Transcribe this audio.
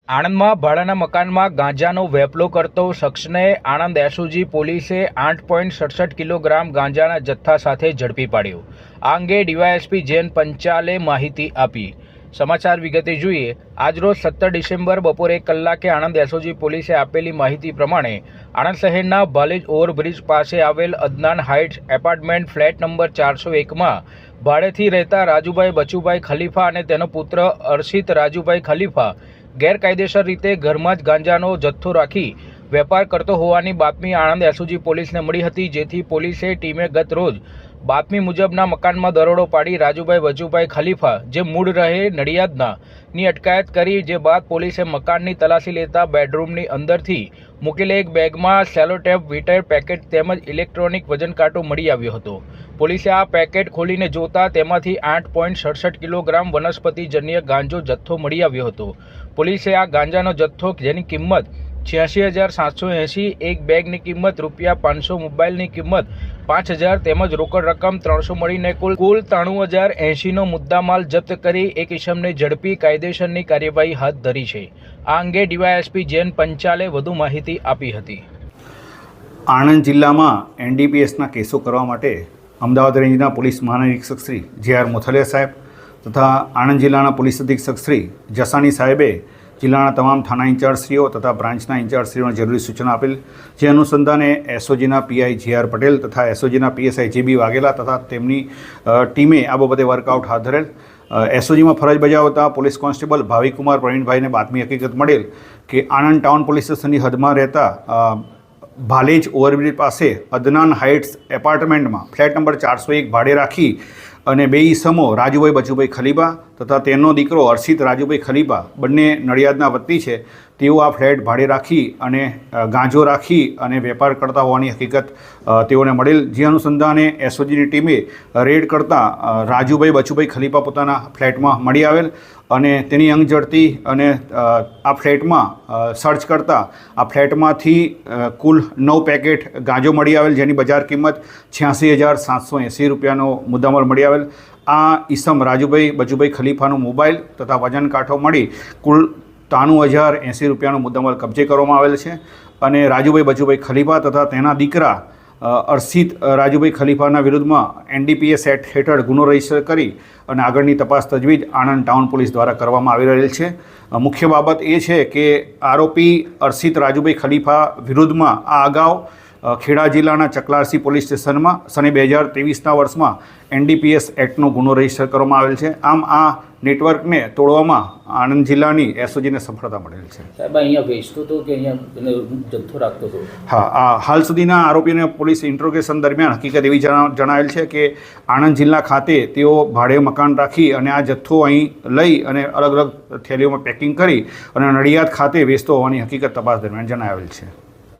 આણંદમાં ભાડાના મકાનમાં ગાંજાનો વેપલો કરતો શખ્સને આણંદ એસઓજી પોલીસે 8.67 કિલોગ્રામ ગાંજાના જથ્થા સાથે ઝડપી પાડ્યો। આ અંગે ડીવાયએસપી જૈન પંચાલે માહિતી આપી। સમાચાર વિગતે જોઈએ। આજરોજ 17 ડિસેમ્બર બપોરે 1 કલાકે આણંદ એસઓજી પોલીસે આપેલી માહિતી પ્રમાણે આણંદ શહેરના ભાલેજ ઓવરબ્રિજ પાસે આવેલ Adnan heights apartment flat number 401માં ભાડેથી રહેતા રાજુભાઈ બચુભાઈ ખલીફા અને તેનો પુત્ર અર્શિત રાજુભાઈ ખલીફા ગેરકાયદેસર રીતે ઘરમાં જ ગાંજાનો જથ્થો રાખી વેપાર કરતો હોવાની બાતમી આણંદ એસઓજી પોલીસને મળી હતી, જેથી પોલીસે ટીમે ગત રોજ બાતમી મુજબના મકાનમાં દરોડો પાડી રાજુભાઈ બચુભાઈ ખલીફા જે મૂળ રહે નડિયાદના ની અટકાયત કરી। જે બાદ પોલીસે મકાનની તલાશી લેતા બેડરૂમની અંદરથી મૂકેલી એક બેગમાં સેલોટેપ વીટર પેકેટ તેમજ ઇલેક્ટ્રોનિક વજન કાંટો મળી આવ્યો હતો। પોલીસે આ પેકેટ ખોલીને જોતા તેમાંથી 8.67 કિલોગ્રામ વનસ્પતિજન્ય ગાંજો જથ્થો મળી આવ્યો હતો। પોલીસે આ ગાંજાનો જથ્થો જેની કિંમત 86,780, એક બેગની કિંમત ₹500, મોબાઈલની કિંમત 5,000 તેમજ રોકડ રકમ 300 મળીને કુલ 93,080નો મુદ્દામાલ જપ્ત કરી એક ઇસમને ઝડપી કાયદેસરની કાર્યવાહી હાથ ધરી છે। આ અંગે ડીવાયએસપી જૈન પંચાલે વધુ માહિતી આપી હતી। આણંદ જિલ્લામાં એનડીપીએસના કેસો કરવા માટે અમદાવાદ રેન્જના પોલીસ મહાનિરીક્ષક શ્રી જે.આર. મોથલિયા સાહેબ તથા આણંદ જિલ્લાના પોલીસ અધિક્ષક શ્રી જસાણી સાહેબે જિલ્લાના તમામ થાણા ઇન્ચાર્જશ્રીઓ તથા બ્રાન્ચના ઇન્ચાર્જશ્રીઓને જરૂરી સૂચના આપેલ। જે અનુસંધાને એસઓજીના પીઆઈ જે.આર. પટેલ તથા એસઓજીના પીએસઆઈ જે.બી. વાઘેલા તથા તેમની ટીમે આ બાબતે વર્કઆઉટ હાથ ધરેલ। એસઓજીમાં ફરજ બજાવતા પોલીસ કોન્સ્ટેબલ ભાવિકુમાર પ્રવીણભાઈને બાતમી હકીકત મળેલ કે આણંદ ટાઉન પોલીસ સ્ટેશનની હદમાં રહેતા ભાલેજ ઓવરબ્રિજ પાસે અદનાન હાઇટ્સ એપાર્ટમેન્ટમાં ફ્લેટ નંબર 401 ભાડે રાખી અને બે ઈસમો રાજુભાઈ બચુભાઈ ખલીફા તથા તેનો દીકરો અર્શિત રાજુભાઈ ખલીફા બંને નડિયાદના વતની છે, તેઓ આ ફ્લેટ ભાડે રાખી અને ગાંજો રાખી અને વેપાર કરતા હોવાની હકીકત તેઓને મળેલ। જે અનુસંધાને એસઓજીની ટીમે રેડ કરતાં રાજુભાઈ બચુભાઈ ખલીફા પોતાના ફ્લેટમાં મળી આવેલ અને તેની અંગ ઝડતી અને આ ફ્લેટમાં સર્ચ કરતાં આ ફ્લેટમાંથી કુલ 9 પેકેટ ગાંજો મળી આવેલ, જેની બજાર કિંમત 86,780 રૂપિયાનો મુદ્દામાલ મળી આવેલ। આ ઈસમ રાજુભાઈ બચુભાઈ ખલીફાનો મોબાઈલ તથા વજન કાંઠો મળી કુલ 93,080 રૂપિયાનો મુદ્દામાલ કબજે કરવામાં આવેલ છે અને રાજુભાઈ બચુભાઈ ખલીફા તથા તેના દીકરા અર્શિત રાજુભાઈ ખલીફાના વિરુદ્ધમાં એનડીપીએસ એક્ટ હેઠળ ગુનો રજીસ્ટર કરી અને આગળની તપાસ તજવીજ આણંદ ટાઉન પોલીસ દ્વારા કરવામાં આવી રહેલ છે। મુખ્ય બાબત એ છે કે આરોપી અર્શિત રાજુભાઈ ખલીફા વિરુદ્ધમાં આ અગાઉ ખેડા જિલ્લાના ચકલારસી પોલીસ સ્ટેશનમાં સને 2023ના વર્ષમાં એનડીપીએસ એક્ટનો ગુનો રજીસ્ટર કરવામાં આવેલ છે। આમ આ નેટવર્કને તોડવામાં આણંદ જિલ્લાની એસઓજીને સફળતા મળેલ છે। સાહેબ અહીંયા વેચતો હતો કે અહીંયા જથ્થો રાખતો હતો? હા, હાલ સુધીના આરોપીને પોલીસ ઇન્ટ્રોગેશન દરમિયાન હકીકત એવી જણાવેલ છે કે આણંદ જિલ્લા ખાતે તેઓ ભાડે મકાન રાખી અને આ જથ્થો અહીં લઈ અને અલગ અલગ થેલીઓમાં પેકિંગ કરી અને નડિયાદ ખાતે વેચતો હોવાની હકીકત તપાસ દરમિયાન જણાવેલ છે।